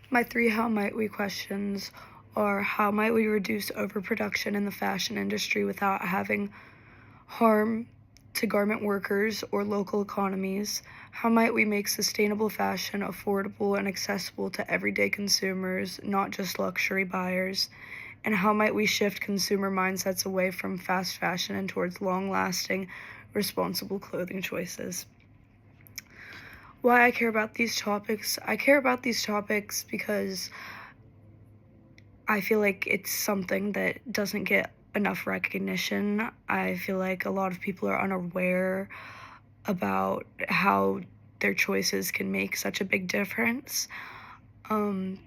My three how might we questions are: how might we reduce overproduction in the fashion industry without having harm to garment workers or local economies? How might we make sustainable fashion affordable and accessible to everyday consumers, not just luxury buyers? And how might we shift consumer mindsets away from fast fashion and towards long-lasting, responsible clothing choices? Why I care about these topics? I care about these topics because I feel like it's something that doesn't get enough recognition. I feel like a lot of people are unaware about how their choices can make such a big difference. Um,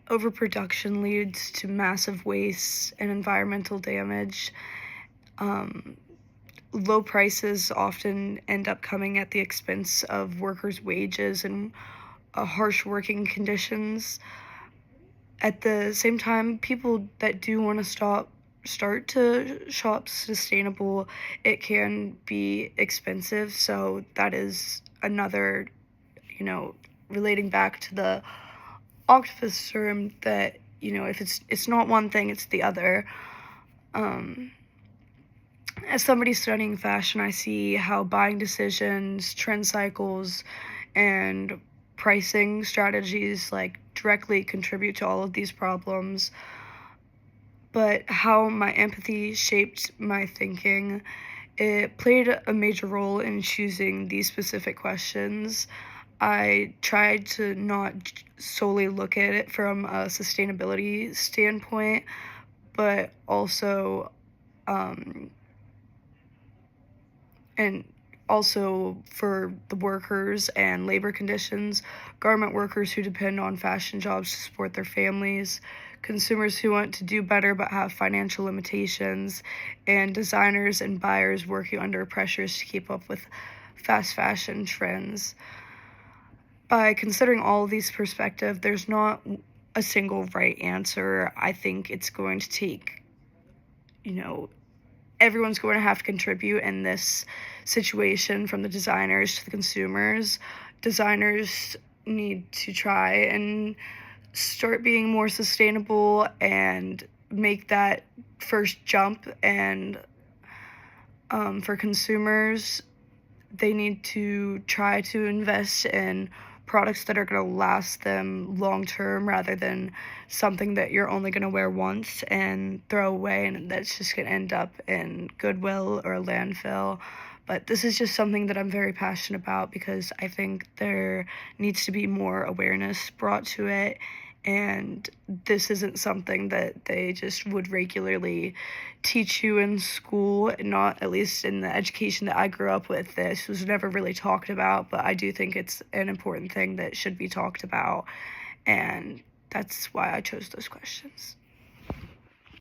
Overproduction leads to massive waste and environmental damage. Um, Low prices often end up coming at the expense of workers' wages and harsh working conditions. At the same time, people that do want to start to shop sustainable, it can be expensive. So that is another, you know, relating back to the octopus term, that, if it's not one thing, it's the other. Um, as somebody studying fashion, I see how buying decisions, trend cycles, and pricing strategies like directly contribute to all of these problems. But how my empathy shaped my thinking, it played a major role in choosing these specific questions. I tried to not solely look at it from a sustainability standpoint, but also, um, and also for the workers and labor conditions, garment workers who depend on fashion jobs to support their families, consumers who want to do better but have financial limitations, and designers and buyers working under pressures to keep up with fast fashion trends. By considering all of these perspectives, there's not a single right answer. I think it's going to take, you know, everyone's going to have to contribute in this situation, from the designers to the consumers. Designers need to try and start being more sustainable and make that first jump. And for consumers, they need to try to invest in products that are going to last them long term, rather than something that you're only going to wear once and throw away, and that's just going to end up in Goodwill or a landfill. But this is just something that I'm very passionate about, because I think there needs to be more awareness brought to it. And this isn't something that they just would regularly teach you in school, not at least in the education that I grew up with. This was never really talked about, but I do think it's an important thing that should be talked about, and that's why I chose those questions.